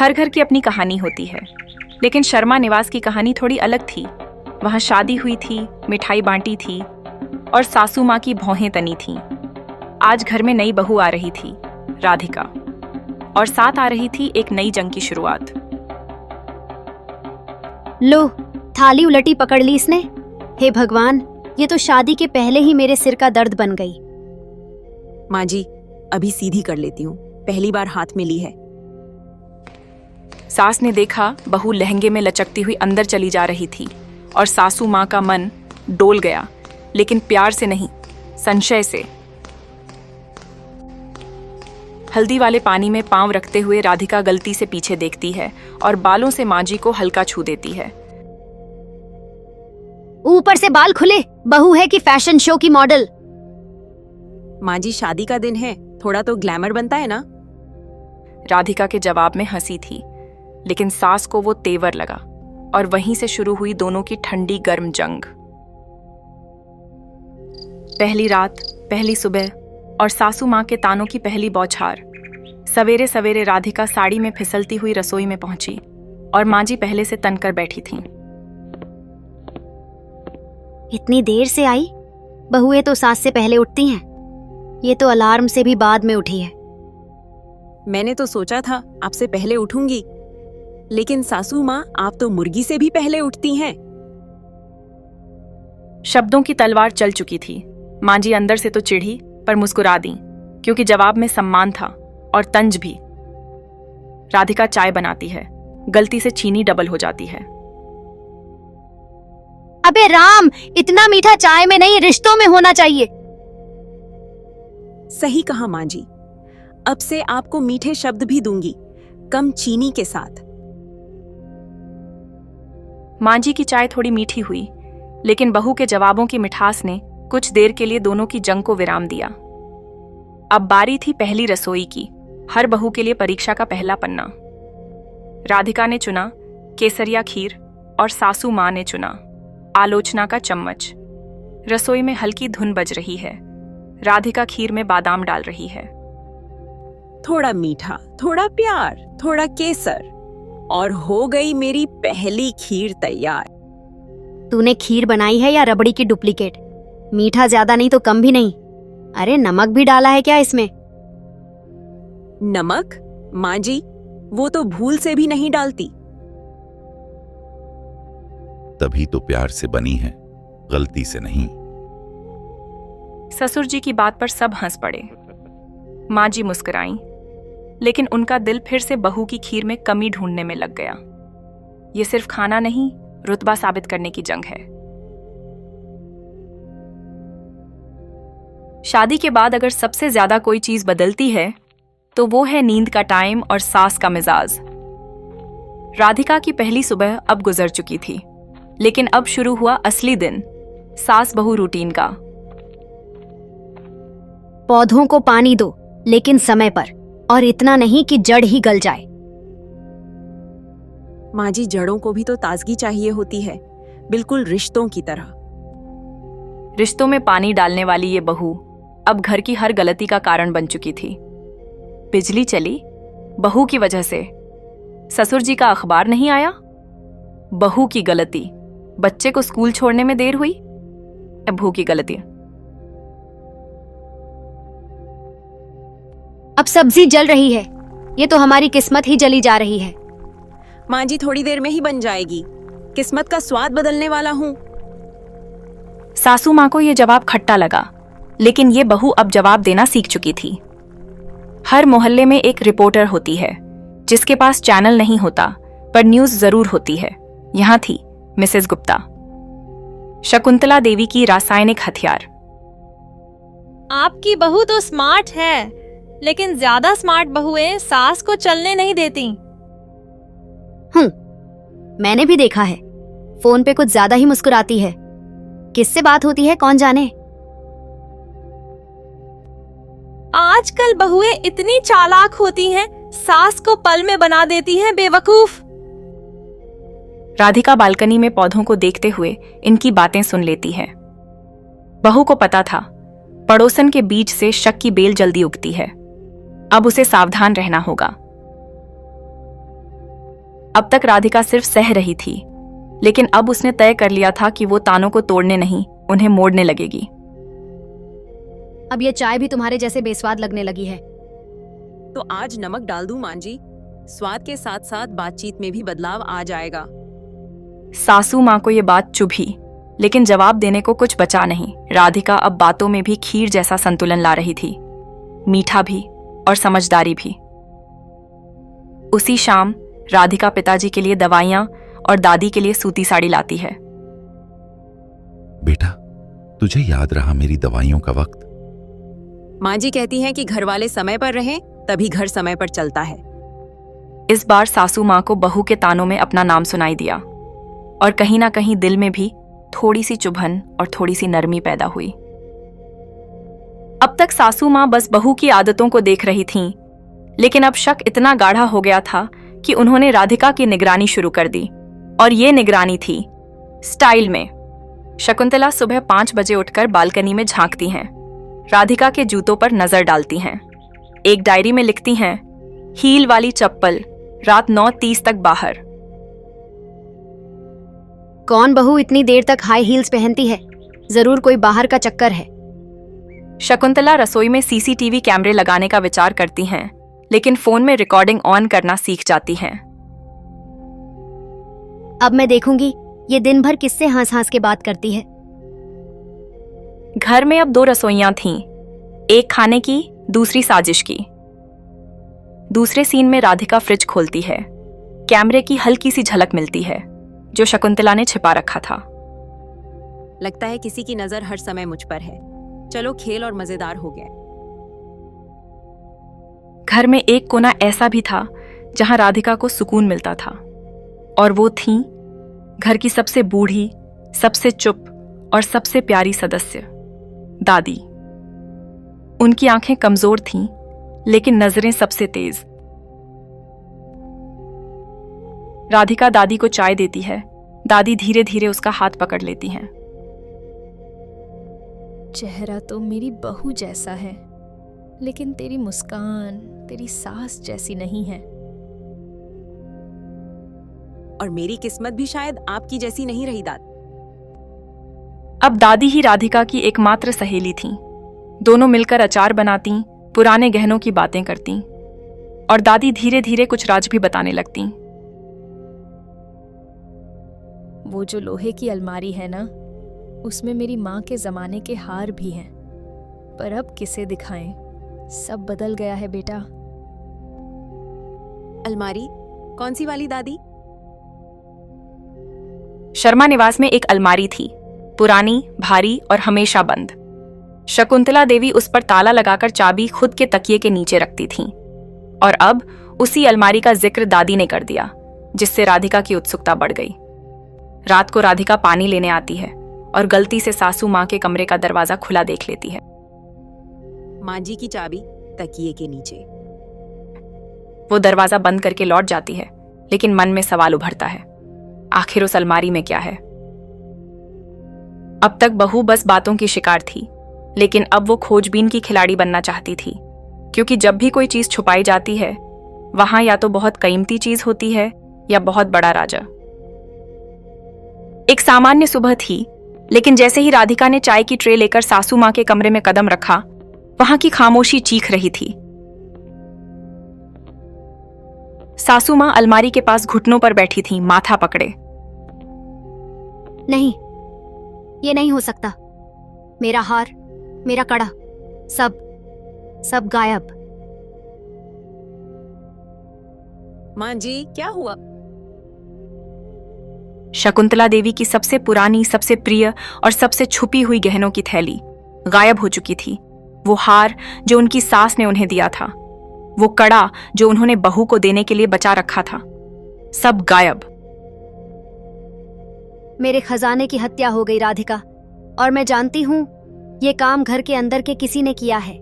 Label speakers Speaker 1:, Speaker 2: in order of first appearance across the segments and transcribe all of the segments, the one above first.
Speaker 1: हर घर की अपनी कहानी होती है, लेकिन शर्मा निवास की कहानी थोड़ी अलग थी। वहाँ शादी हुई थी, मिठाई बांटी थी और सासू माँ की भौहें तनी थीं। आज घर में नई बहू आ रही थी, राधिका, और साथ आ रही थी एक नई जंग की शुरुआत।
Speaker 2: लो, थाली उलटी पकड़ ली इसने। हे भगवान, ये तो शादी के पहले ही मेरे सिर का दर्द बन गई।
Speaker 3: माँ जी, अभी सीधी कर लेती हूँ, पहली बार हाथ में ली है।
Speaker 1: सास ने देखा बहू लहंगे में लचकती हुई अंदर चली जा रही थी और सासू माँ का मन डोल गया, लेकिन प्यार से नहीं, संशय से। हल्दी वाले पानी में पांव रखते हुए राधिका गलती से पीछे देखती है और बालों से माँ जी को हल्का छू देती है।
Speaker 2: ऊपर से बाल खुले, बहू है कि फैशन शो की मॉडल।
Speaker 3: माँ जी, शादी का दिन है, थोड़ा तो ग्लैमर बनता है ना।
Speaker 1: राधिका के जवाब में हंसी थी, लेकिन सास को वो तेवर लगा और वहीं से शुरू हुई दोनों की ठंडी गर्म जंग। पहली रात, पहली सुबह और सासू माँ के तानों की पहली बौछार। सवेरे सवेरे राधिका साड़ी में फिसलती हुई रसोई में पहुंची और माँ जी पहले से तनकर बैठी थीं।
Speaker 2: इतनी देर से आई? बहुएं तो सास से पहले उठती हैं। ये तो अलार्म से भी बाद में उठी है।
Speaker 3: मैंने तो सोचा था आपसे पहले उठूंगी, लेकिन सासू माँ, आप तो मुर्गी से भी पहले उठती हैं।
Speaker 1: शब्दों की तलवार चल चुकी थी। माँ जी अंदर से तो चिढ़ी, पर मुस्कुरा दी, क्योंकि जवाब में सम्मान था और तंज भी। राधिका चाय बनाती है, गलती से चीनी डबल हो जाती है।
Speaker 2: अबे राम, इतना मीठा चाय में नहीं, रिश्तों में होना चाहिए।
Speaker 3: सही कहा माँ जी, अब से आपको मीठे शब्द भी दूंगी, कम चीनी के साथ।
Speaker 1: माँ जी की चाय थोड़ी मीठी हुई, लेकिन बहू के जवाबों की मिठास ने कुछ देर के लिए दोनों की जंग को विराम दिया। अब बारी थी पहली रसोई की, हर बहू के लिए परीक्षा का पहला पन्ना। राधिका ने चुना केसरिया खीर और सासू माँ ने चुना आलोचना का चम्मच। रसोई में हल्की धुन बज रही है। राधिका खीर में बादाम डाल रही है।
Speaker 3: थोड़ा मीठा, थोड़ा प्यार, थोड़ा केसर, और हो गई मेरी पहली खीर तैयार।
Speaker 2: तूने खीर बनाई है या रबड़ी की डुप्लीकेट? मीठा ज्यादा नहीं तो कम भी नहीं। अरे नमक भी डाला है क्या इसमें?
Speaker 3: नमक? माँ जी, वो तो भूल से भी नहीं डालती।
Speaker 4: तभी तो प्यार से बनी है, गलती से नहीं।
Speaker 1: ससुर जी की बात पर सब हंस पड़े। माँ जी मुस्कुराईं, लेकिन उनका दिल फिर से बहू की खीर में कमी ढूंढने में लग गया। ये सिर्फ खाना नहीं, रुतबा साबित करने की जंग है। शादी के बाद अगर सबसे ज्यादा कोई चीज बदलती है तो वो है नींद का टाइम और सास का मिजाज। राधिका की पहली सुबह अब गुजर चुकी थी, लेकिन अब शुरू हुआ असली दिन, सास बहू रूटीन का।
Speaker 2: पौधों को पानी दो, लेकिन समय पर, और इतना नहीं कि जड़ ही गल जाए।
Speaker 3: माँ जी, जड़ों को भी तो ताजगी चाहिए होती है, बिल्कुल रिश्तों की तरह।
Speaker 1: रिश्तों में पानी डालने वाली ये बहू अब घर की हर गलती का कारण बन चुकी थी। बिजली चली, बहू की वजह से। ससुर जी का अखबार नहीं आया, बहू की गलती। बच्चे को स्कूल छोड़ने में देर हुई, बहू की गलती।
Speaker 2: अब सब्जी जल रही है, ये तो हमारी किस्मत ही जली जा रही है।
Speaker 3: माँ जी, थोड़ी देर में ही बन जाएगी, किस्मत का स्वाद बदलने वाला हूँ।
Speaker 1: सासू माँ को यह जवाब खट्टा लगा, लेकिन ये बहू अब जवाब देना सीख चुकी थी। हर मोहल्ले में एक रिपोर्टर होती है, जिसके पास चैनल नहीं होता पर न्यूज जरूर होती है। यहां थी मिसेस गुप्ता, शकुंतला देवी की रासायनिक हथियार।
Speaker 5: आपकी बहू तो स्मार्ट है, लेकिन ज्यादा स्मार्ट बहुएं सास को चलने नहीं देती।
Speaker 2: मैंने भी देखा है, फोन पे कुछ ज्यादा ही मुस्कुराती है। किससे बात होती है कौन जाने।
Speaker 5: आजकल बहुएं इतनी चालाक होती हैं, सास को पल में बना देती हैं बेवकूफ।
Speaker 1: राधिका बालकनी में पौधों को देखते हुए इनकी बातें सुन लेती है। बहू को पता था पड़ोसन के बीज से शक की बेल जल्दी उगती है। अब उसे सावधान रहना होगा। अब तक राधिका सिर्फ सह रही थी, लेकिन अब उसने तय कर लिया था कि वो तानों को तोड़ने नहीं, उन्हें मोड़ने लगेगी।
Speaker 2: अब ये चाय भी तुम्हारे जैसे बेस्वाद लगने लगी है।
Speaker 3: तो आज नमक डाल दूं मां जी? स्वाद के साथ साथ बातचीत में भी बदलाव आ जाएगा।
Speaker 1: सासू माँ को ये बात चुभी, लेकिन जवाब देने को कुछ बचा नहीं। राधिका अब बातों में भी खीर जैसा संतुलन ला रही थी, मीठा भी और समझदारी भी। उसी शाम राधिका पिताजी के लिए दवाइयां और दादी के लिए सूती साड़ी लाती है।
Speaker 4: बेटा, तुझे याद रहा मेरी दवाइयों का वक्त?
Speaker 3: माँ जी कहती हैं कि घर वाले समय पर रहें, तभी घर समय पर चलता है।
Speaker 1: इस बार सासू माँ को बहू के तानों में अपना नाम सुनाई दिया और कहीं ना कहीं दिल में भी थोड़ी सी चुभन और थोड़ी सी नरमी पैदा हुई। अब तक सासू माँ बस बहू की आदतों को देख रही थीं, लेकिन अब शक इतना गाढ़ा हो गया था कि उन्होंने राधिका की निगरानी शुरू कर दी। और ये निगरानी थी स्टाइल में। शकुंतला सुबह 5 बजे उठकर बालकनी में झांकती हैं, राधिका के जूतों पर नजर डालती हैं, एक डायरी में लिखती हैं, हील वाली चप्पल रात 9:30 तक बाहर।
Speaker 2: कौन बहू इतनी देर तक हाई हील्स पहनती है? जरूर कोई बाहर का चक्कर है।
Speaker 1: शकुंतला रसोई में सीसीटीवी कैमरे लगाने का विचार करती हैं, लेकिन फोन में रिकॉर्डिंग ऑन करना सीख जाती हैं।
Speaker 2: अब मैं देखूंगी ये दिन भर किससे हंस हंस के बात करती है।
Speaker 1: घर में अब 2 रसोइयां थीं, एक खाने की, दूसरी साजिश की। दूसरे सीन में राधिका फ्रिज खोलती है, कैमरे की हल्की सी झलक मिलती है जो शकुंतला ने छिपा रखा था।
Speaker 3: लगता है किसी की नजर हर समय मुझ पर है। चलो, खेल और मजेदार हो गया।
Speaker 1: घर में एक कोना ऐसा भी था जहां राधिका को सुकून मिलता था, और वो थी घर की सबसे बूढ़ी, सबसे चुप और सबसे प्यारी सदस्य, दादी। उनकी आंखें कमजोर थीं, लेकिन नजरें सबसे तेज। राधिका दादी को चाय देती है। दादी धीरे धीरे उसका हाथ पकड़ लेती हैं।
Speaker 5: चेहरा तो मेरी बहू जैसा है, लेकिन तेरी मुस्कान तेरी सास जैसी नहीं है।
Speaker 3: और मेरी किस्मत भी शायद आपकी जैसी नहीं रही दादी।
Speaker 1: अब दादी ही राधिका की एकमात्र सहेली थीं। दोनों मिलकर अचार बनाती, पुराने गहनों की बातें करती, और दादी धीरे धीरे कुछ राज भी बताने लगती।
Speaker 5: वो जो लोहे की अलमारी है ना, उसमें मेरी माँ के जमाने के हार भी हैं, पर अब किसे दिखाएं? सब बदल गया है बेटा।
Speaker 3: अलमारी? कौन सी वाली दादी?
Speaker 1: शर्मा निवास में एक अलमारी थी, पुरानी, भारी और हमेशा बंद। शकुंतला देवी उस पर ताला लगाकर चाबी खुद के तकिए के नीचे रखती थीं, और अब उसी अलमारी का जिक्र दादी ने कर दिया, जिससे राधिका की उत्सुकता बढ़ गई। रात को राधिका पानी लेने आती है और गलती से सासू माँ के कमरे का दरवाजा खुला देख लेती है।
Speaker 3: माँ जी की चाबी तकिए के नीचे।
Speaker 1: वो दरवाजा बंद करके लौट जाती है, लेकिन मन में सवाल उभरता है, आखिर उस अलमारी में क्या है? अब तक बहू बस बातों की शिकार थी, लेकिन अब वो खोजबीन की खिलाड़ी बनना चाहती थी, क्योंकि जब भी कोई चीज छुपाई जाती है, वहां या तो बहुत कीमती चीज होती है या बहुत बड़ा राजा। एक सामान्य सुबह थी, लेकिन जैसे ही राधिका ने चाय की ट्रे लेकर सासू माँ के कमरे में कदम रखा, वहां की खामोशी चीख रही थी। सासू माँ अलमारी के पास घुटनों पर बैठी थीं, माथा पकड़े।
Speaker 2: नहीं, ये नहीं हो सकता। मेरा हार, मेरा कड़ा, सब गायब।
Speaker 3: माँ जी, क्या हुआ?
Speaker 1: शकुंतला देवी की सबसे पुरानी, सबसे प्रिय और सबसे छुपी हुई गहनों की थैली गायब हो चुकी थी। वो हार जो उनकी सास ने उन्हें दिया था, वो कड़ा जो उन्होंने बहू को देने के लिए बचा रखा था, सब गायब।
Speaker 2: मेरे खजाने की हत्या हो गई राधिका, और मैं जानती हूं ये काम घर के अंदर के किसी ने किया है।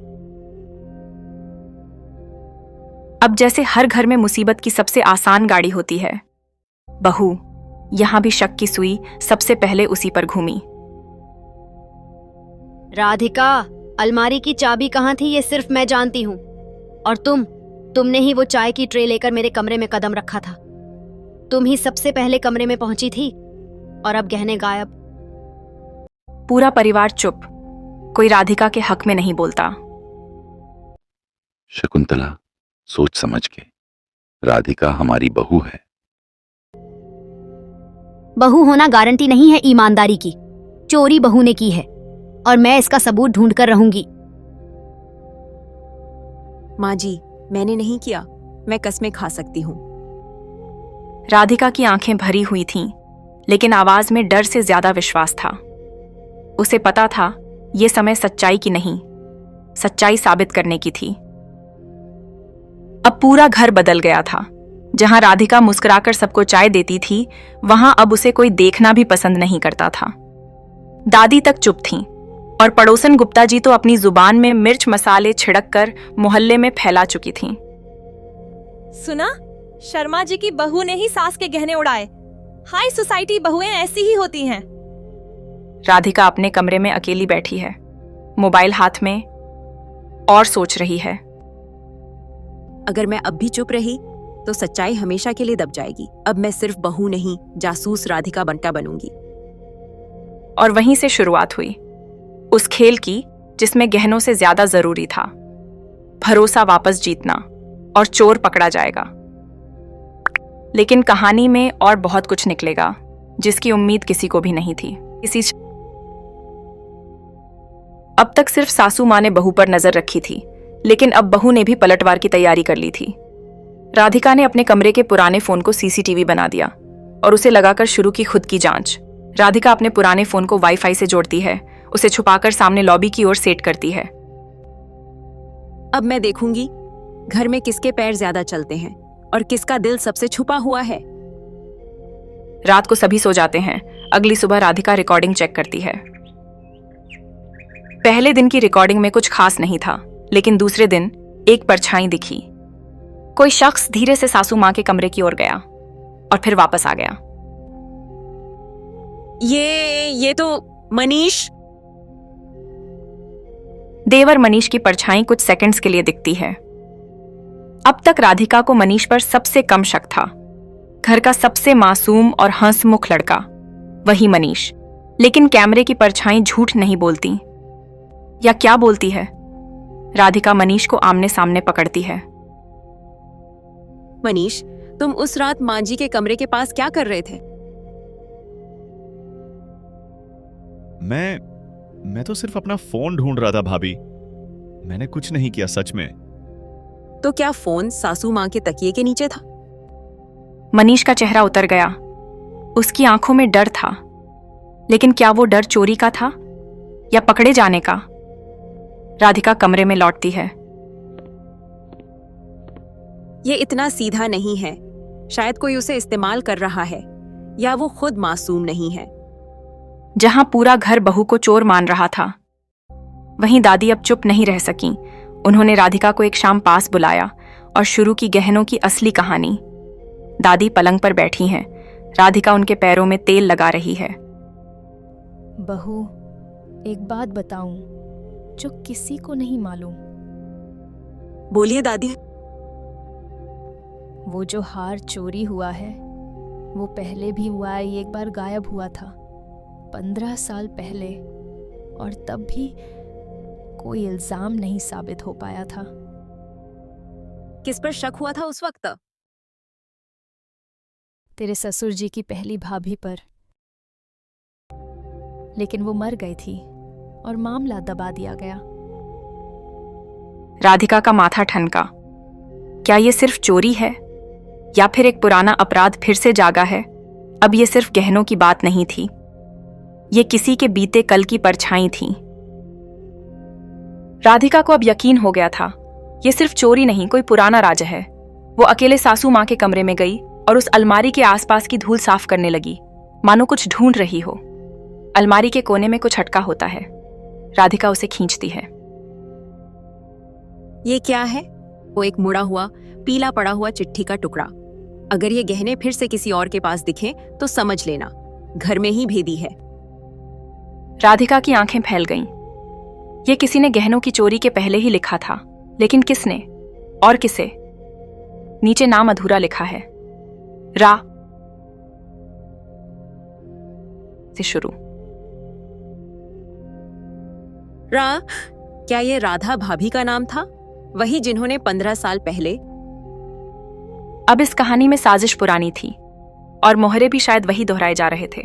Speaker 1: अब जैसे हर घर में मुसीबत की सबसे आसान गाड़ी होती है, बहू, यहां भी शक की सुई सबसे पहले उसी पर घूमी।
Speaker 2: राधिका, अलमारी की चाबी कहाँ थी ये सिर्फ मैं जानती हूँ, और तुमने ही वो चाय की ट्रे लेकर मेरे कमरे में कदम रखा था। तुम ही सबसे पहले कमरे में पहुंची थी और अब गहने गायब।
Speaker 1: पूरा परिवार चुप। कोई राधिका के हक में नहीं बोलता।
Speaker 4: शकुंतला, सोच समझ के। राधिका हमारी बहू है।
Speaker 2: बहू होना गारंटी नहीं है ईमानदारी की। चोरी बहू ने की है और मैं इसका सबूत ढूंढ कर रहूंगी।
Speaker 3: माँ जी, मैंने नहीं किया। मैं कस्में खा सकती हूँ।
Speaker 1: राधिका की आंखें भरी हुई थीं, लेकिन आवाज में डर से ज्यादा विश्वास था। उसे पता था ये समय सच्चाई की नहीं, सच्चाई साबित करने की थी। अब पूरा घर बदल गया था। जहां राधिका मुस्कुराकर सबको चाय देती थी, वहां अब उसे कोई देखना भी पसंद नहीं करता था। दादी तक चुप थीं और पड़ोसन गुप्ता जी तो अपनी जुबान में मिर्च मसाले छिड़क कर मोहल्ले में फैला चुकी थीं।
Speaker 6: सुना, शर्मा जी की बहू ने ही सास के गहने उड़ाए। हाई सोसाइटी बहुएं ऐसी ही होती हैं।
Speaker 1: राधिका अपने कमरे में अकेली बैठी है, मोबाइल हाथ में, और सोच रही है।
Speaker 3: अगर मैं अब भी चुप रही तो सच्चाई हमेशा के लिए दब जाएगी। अब मैं सिर्फ बहू नहीं, जासूस राधिका बंटा बनूंगी।
Speaker 1: और वहीं से शुरुआत हुई उस खेल की जिसमें गहनों से ज्यादा जरूरी था भरोसा वापस जीतना, और चोर पकड़ा जाएगा। लेकिन कहानी में और बहुत कुछ निकलेगा जिसकी उम्मीद किसी को भी नहीं थी। अब तक सिर्फ सासू माँ ने बहू पर नजर रखी थी, लेकिन अब बहू ने भी पलटवार की तैयारी कर ली थी। राधिका ने अपने कमरे के पुराने फोन को सीसीटीवी बना दिया और उसे लगाकर शुरू की खुद की जांच। राधिका अपने पुराने फोन को वाईफाई से जोड़ती है, उसे छुपाकर सामने लॉबी की ओर सेट करती है।
Speaker 3: अब मैं देखूंगी घर में किसके पैर ज्यादा चलते हैं और किसका दिल सबसे छुपा हुआ है।
Speaker 1: रात को सभी सो जाते हैं। अगली सुबह राधिका रिकॉर्डिंग चेक करती है। पहले दिन की रिकॉर्डिंग में कुछ खास नहीं था, लेकिन दूसरे दिन एक परछाई दिखी। कोई शख्स धीरे से सासू मां के कमरे की ओर गया और फिर वापस आ गया।
Speaker 3: ये तो मनीष।
Speaker 1: देवर मनीष की परछाई कुछ सेकंड्स के लिए दिखती है। अब तक राधिका को मनीष पर सबसे कम शक था। घर का सबसे मासूम और हंसमुख लड़का वही मनीष। लेकिन कैमरे की परछाई झूठ नहीं बोलती, या क्या बोलती है? राधिका मनीष को आमने सामने पकड़ती है।
Speaker 3: मनीष, तुम उस रात माँ जी के कमरे के पास क्या कर रहे थे?
Speaker 7: मैं तो सिर्फ अपना फोन ढूंढ रहा था भाभी। मैंने कुछ नहीं किया सच में।
Speaker 3: तो क्या फोन सासू माँ के तकिए के नीचे था?
Speaker 1: मनीष का चेहरा उतर गया। उसकी आंखों में डर था, लेकिन क्या वो डर चोरी का था या पकड़े जाने का? राधिका कमरे में लौटती है।
Speaker 3: ये इतना सीधा नहीं है। शायद कोई उसे इस्तेमाल कर रहा है, या वो खुद मासूम नहीं है।
Speaker 1: जहां पूरा घर बहू को चोर मान रहा था, वहीं दादी अब चुप नहीं रह सकीं। उन्होंने राधिका को एक शाम पास बुलाया और शुरू की गहनों की असली कहानी। दादी पलंग पर बैठी हैं। राधिका उनके पैरों में तेल लगा रही है।
Speaker 5: बहू, एक बात बताऊं जो किसी को नहीं मालूम।
Speaker 3: बोलिए दादी।
Speaker 5: वो जो हार चोरी हुआ है वो पहले भी हुआ है। ये एक बार गायब हुआ था 15 साल पहले, और तब भी कोई इल्जाम नहीं साबित हो पाया था।
Speaker 3: किस पर शक हुआ था उस वक्त?
Speaker 5: तेरे ससुर जी की पहली भाभी पर, लेकिन वो मर गई थी और मामला दबा दिया गया।
Speaker 1: राधिका का माथा ठनका। क्या ये सिर्फ चोरी है या फिर एक पुराना अपराध फिर से जागा है? अब ये सिर्फ गहनों की बात नहीं थी, ये किसी के बीते कल की परछाई थी। राधिका को अब यकीन हो गया था, ये सिर्फ चोरी नहीं, कोई पुराना राज है। वो अकेले सासू मां के कमरे में गई और उस अलमारी के आसपास की धूल साफ करने लगी, मानो कुछ ढूंढ रही हो। अलमारी के कोने में कुछ अटका होता है। राधिका उसे खींचती है।
Speaker 3: ये क्या है? वो एक मुड़ा हुआ, पीला पड़ा हुआ चिट्ठी का टुकड़ा। अगर ये गहने फिर से किसी और के पास दिखे तो समझ लेना घर में ही भेदी है।
Speaker 1: राधिका की आंखें फैल गईं। ये किसी ने गहनों की चोरी के पहले ही लिखा था, लेकिन किसने और किसे? नीचे नाम अधूरा लिखा है, से शुरू।
Speaker 3: क्या ये राधा भाभी का नाम था? वही जिन्होंने 15 साल पहले?
Speaker 1: अब इस कहानी में साजिश पुरानी थी और मोहरे भी शायद वही दोहराए जा रहे थे।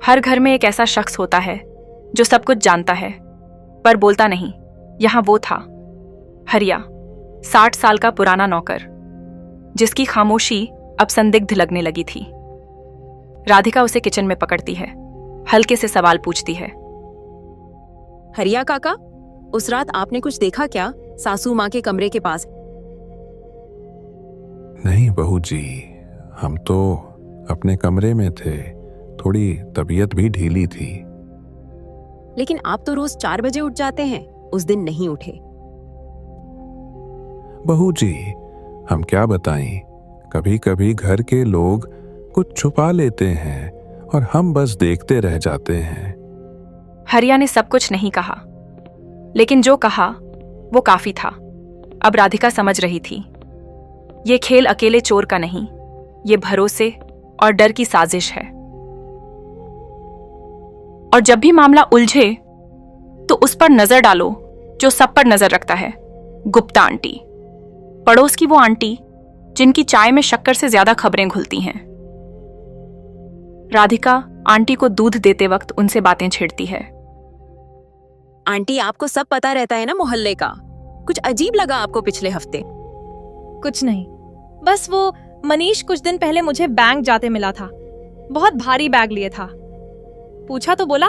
Speaker 1: हर घर में एक ऐसा शख्स होता है जो सब कुछ जानता है पर बोलता नहीं। यहां वो था, हरिया, 60 साल का पुराना नौकर, जिसकी खामोशी अब संदिग्ध लगने लगी थी। राधिका उसे किचन में पकड़ती है, हल्के से सवाल पूछती है।
Speaker 3: हरिया काका, उस रात आपने कुछ देखा क्या सासू माँ के कमरे के पास?
Speaker 8: नहीं बहू जी, हम तो अपने कमरे में थे। थोड़ी तबीयत भी ढीली थी।
Speaker 3: लेकिन आप तो रोज 4 बजे उठ जाते हैं, उस दिन नहीं उठे।
Speaker 8: बहू जी, हम क्या बताएं, कभी कभी घर के लोग कुछ छुपा लेते हैं और हम बस देखते रह जाते हैं।
Speaker 1: हरिया ने सब कुछ नहीं कहा, लेकिन जो कहा वो काफी था। अब राधिका समझ रही थी, ये खेल अकेले चोर का नहीं, ये भरोसे और डर की साजिश है। और जब भी मामला उलझे तो उस पर नजर डालो जो सब पर नजर रखता है, गुप्ता आंटी। पड़ोस की वो आंटी जिनकी चाय में शक्कर से ज्यादा खबरें घुलती हैं। राधिका आंटी को दूध देते वक्त उनसे बातें छेड़ती है।
Speaker 3: आंटी, आपको सब पता रहता है ना मोहल्ले का? कुछ अजीब लगा आपको पिछले हफ्ते?
Speaker 6: कुछ नहीं, बस वो मनीष कुछ दिन पहले मुझे बैंक जाते मिला था। बहुत भारी बैग लिए था। पूछा तो बोला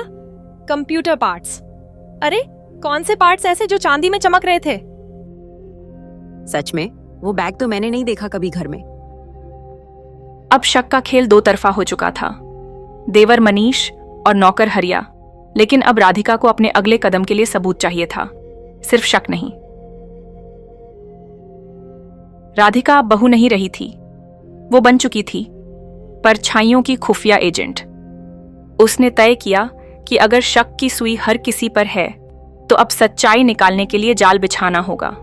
Speaker 6: कंप्यूटर पार्ट्स। अरे कौन से पार्ट्स ऐसे जो चांदी में चमक रहे थे?
Speaker 3: सच में? वो बैग तो मैंने नहीं देखा कभी घर में।
Speaker 1: अब शक का खेल दो तरफा हो चुका था, देवर मनीष और नौकर हरिया। लेकिन अब राधिका को अपने अगले कदम के लिए सबूत चाहिए था, सिर्फ शक नहीं। राधिका अब बहू नहीं रही थी, वो बन चुकी थी परछाइयों की खुफिया एजेंट। उसने तय किया कि अगर शक की सुई हर किसी पर है तो अब सच्चाई निकालने के लिए जाल बिछाना होगा।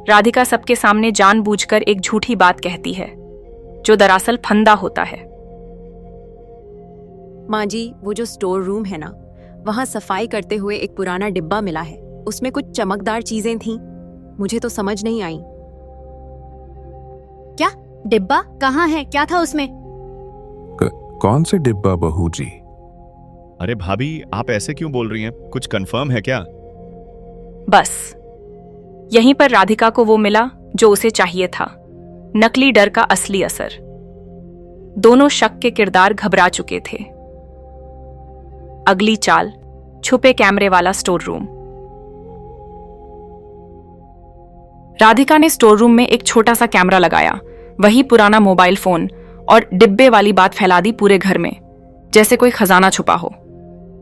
Speaker 1: राधिका सबके सामने जानबूझकर एक झूठी बात कहती है जो दरअसल फंदा होता है।
Speaker 3: माँ जी, वो जो स्टोर रूम है ना, वहां सफाई करते हुए एक पुराना डिब्बा मिला है। उसमें कुछ चमकदार चीजें थीं। मुझे तो समझ नहीं आई।
Speaker 2: क्या डिब्बा कहाँ है? क्या था उसमें?
Speaker 8: कौन से डिब्बा बहू जी?
Speaker 7: अरे भाभी, आप ऐसे क्यों बोल रही हैं? कुछ कंफर्म है क्या?
Speaker 1: बस यहीं पर राधिका को वो मिला जो उसे चाहिए था, नकली डर का असली असर। दोनों शक के किरदार घबरा चुके थे। अगली चाल, छुपे कैमरे वाला स्टोर रूम। राधिका ने स्टोर रूम में एक छोटा सा कैमरा लगाया, वही पुराना मोबाइल फोन, और डिब्बे वाली बात फैला दी पूरे घर में, जैसे कोई खजाना छुपा हो।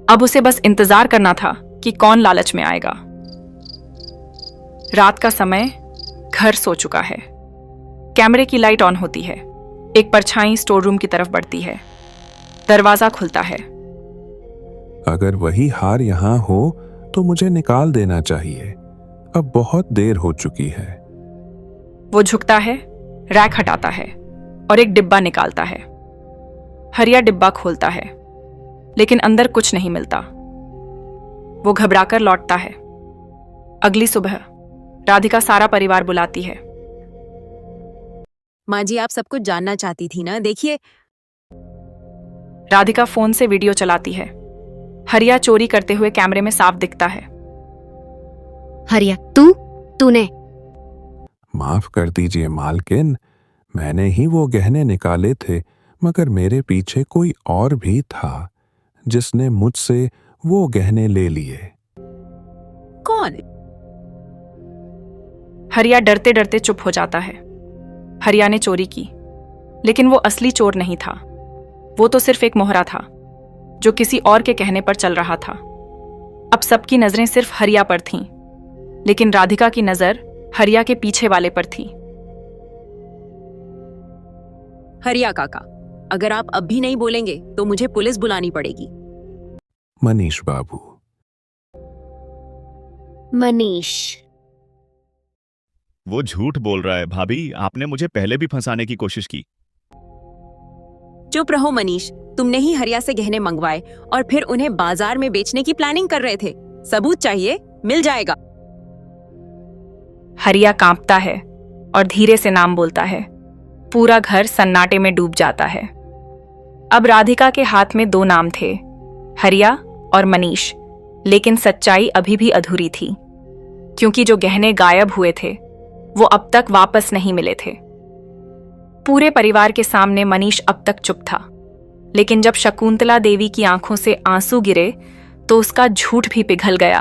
Speaker 1: अब उसे बस इंतजार करना था कि कौन लालच में आएगा। रात का समय, घर सो चुका है। कैमरे की लाइट ऑन होती है, एक परछाई स्टोर रूम की तरफ बढ़ती है। दरवाजा खुलता है।
Speaker 8: अगर वही हार यहाँ हो तो मुझे निकाल देना चाहिए। अब बहुत देर हो चुकी है।
Speaker 1: वो झुकता है, रैक हटाता है और एक डिब्बा निकालता है। हरिया डिब्बा खोलता है, लेकिन अंदर कुछ नहीं मिलता। वो घबराकर लौटता है। अगली सुबह राधिका सारा परिवार बुलाती है।
Speaker 3: माँ जी, आप सब कुछ जानना चाहती थी ना? देखिए।
Speaker 1: राधिका फोन से वीडियो चलाती है। हरिया चोरी करते हुए कैमरे में साफ दिखता है।
Speaker 2: हरिया, तूने?
Speaker 8: माफ कर दीजिए मालकिन, मैंने ही वो गहने निकाले थे, मगर मेरे पीछे कोई और भी था जिसने मुझसे वो गहने ले लिए।
Speaker 3: कौन?
Speaker 1: हरिया डरते डरते चुप हो जाता है। हरिया ने चोरी की, लेकिन वो असली चोर नहीं था। वो तो सिर्फ एक मोहरा था जो किसी और के कहने पर चल रहा था। अब सबकी नजरें सिर्फ हरिया पर थीं, लेकिन राधिका की नजर हरिया के पीछे वाले पर थी।
Speaker 3: हरिया काका, अगर आप अब भी नहीं बोलेंगे तो मुझे पुलिस बुलानी पड़ेगी।
Speaker 8: मनीष बाबू।
Speaker 2: मनीष।
Speaker 7: वो झूठ बोल रहा है भाभी, आपने मुझे पहले भी फंसाने की कोशिश की।
Speaker 3: चुप रहो मनीष, तुमने ही हरिया से गहने मंगवाए और फिर उन्हें बाजार में बेचने की प्लानिंग कर रहे थे। सबूत चाहिए, मिल जाएगा।
Speaker 1: हरिया कांपता है और धीरे से नाम बोलता है। पूरा घर सन्नाटे में डूब जाता है। अब राधिका के हाथ में दो नाम थे, हरिया और मनीष, लेकिन सच्चाई अभी भी अधूरी थी, क्योंकि जो गहने गायब हुए थे वो अब तक वापस नहीं मिले थे। पूरे परिवार के सामने मनीष अब तक चुप था, लेकिन जब शकुंतला देवी की आंखों से आंसू गिरे तो उसका झूठ भी पिघल गया।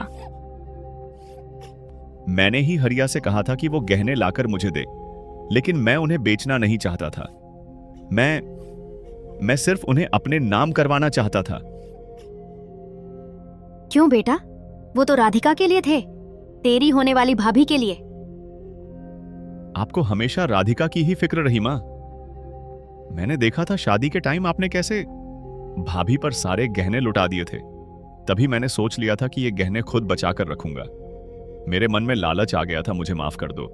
Speaker 7: मैंने ही हरिया से कहा था कि वो गहने लाकर मुझे दे, लेकिन मैं उन्हें बेचना नहीं चाहता था। मैं सिर्फ उन्हें अपने नाम करवाना चाहता था।
Speaker 2: क्यों बेटा? वो तो राधिका के लिए थे, तेरी होने वाली भाभी के लिए।
Speaker 7: आपको हमेशा राधिका की ही फिक्र रही मां। मैंने देखा था शादी के टाइम आपने कैसे भाभी पर सारे गहने लुटा दिए थे। तभी मैंने सोच लिया था कि ये गहने खुद बचा कर रखूंगा। मेरे मन में लालच आ गया था, मुझे माफ कर दो।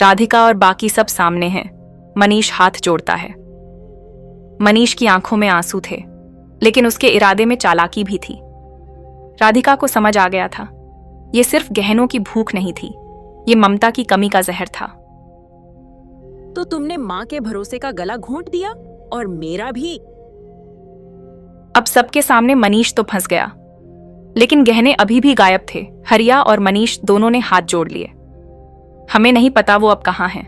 Speaker 1: राधिका और बाकी सब सामने हैं। मनीष हाथ जोड़ता है। मनीष की आंखों में आंसू थे, लेकिन उसके इरादे में चालाकी भी थी। राधिका को समझ आ गया था, ये सिर्फ गहनों की भूख नहीं थी, ये ममता की कमी का जहर था।
Speaker 3: तो तुमने माँ के भरोसे का गला घोंट दिया और मेरा भी।
Speaker 1: अब सबके सामने मनीष तो फंस गया, लेकिन गहने अभी भी गायब थे। हरिया और मनीष दोनों ने हाथ जोड़ लिए। हमें नहीं पता वो अब कहां हैं,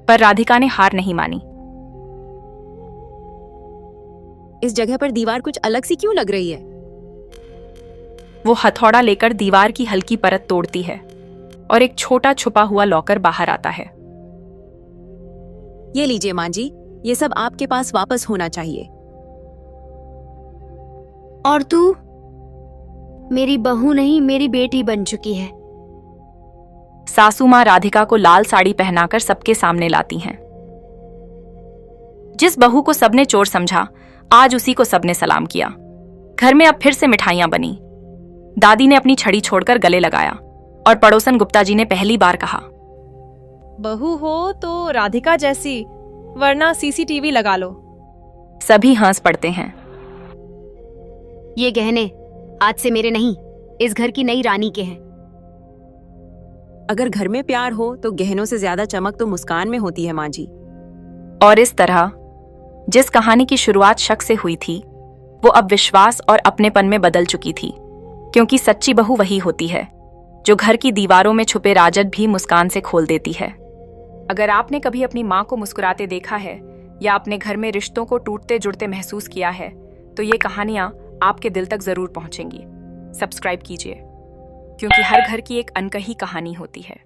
Speaker 1: पर राधिका ने हार नहीं मानी।
Speaker 3: इस जगह पर दीवार कुछ अलग सी क्यों लग रही है?
Speaker 1: वो हथौड़ा लेकर दीवार की हल्की परत तोड़ती है और एक छोटा छुपा हुआ लॉकर बाहर आता है।
Speaker 3: ये लीजिए माँ जी, ये सब आपके पास वापस होना चाहिए।
Speaker 2: और तू मेरी बहू नहीं, मेरी बेटी बन चुकी है।
Speaker 1: सासू माँ राधिका को लाल साड़ी पहनाकर सबके सामने लाती हैं। जिस बहू को सबने चोर समझा, आज उसी को सबने सलाम किया। घर में अब फिर से मिठाइयां बनी। दादी ने अपनी छड़ी छोड़कर गले लगाया और पड़ोसन गुप्ता जी ने पहली बार कहा,
Speaker 6: बहू हो तो राधिका जैसी, वरना सीसीटीवी लगा लो।
Speaker 1: सभी हंस पड़ते हैं।
Speaker 2: ये गहने आज से मेरे नहीं, इस घर की नई रानी के हैं।
Speaker 3: अगर घर में प्यार हो तो गहनों से ज्यादा चमक तो मुस्कान में होती है माँ जी।
Speaker 1: और इस तरह जिस कहानी की शुरुआत शक से हुई थी, वो अब विश्वास और अपनेपन में बदल चुकी थी, क्योंकि सच्ची बहू वही होती है जो घर की दीवारों में छुपे राजद भी मुस्कान से खोल देती है। अगर आपने कभी अपनी माँ को मुस्कुराते देखा है या अपने घर में रिश्तों को टूटते जुड़ते महसूस किया है, तो ये कहानियां आपके दिल तक जरूर पहुंचेंगी। सब्सक्राइब कीजिए, क्योंकि हर घर की एक अनकही कहानी होती है।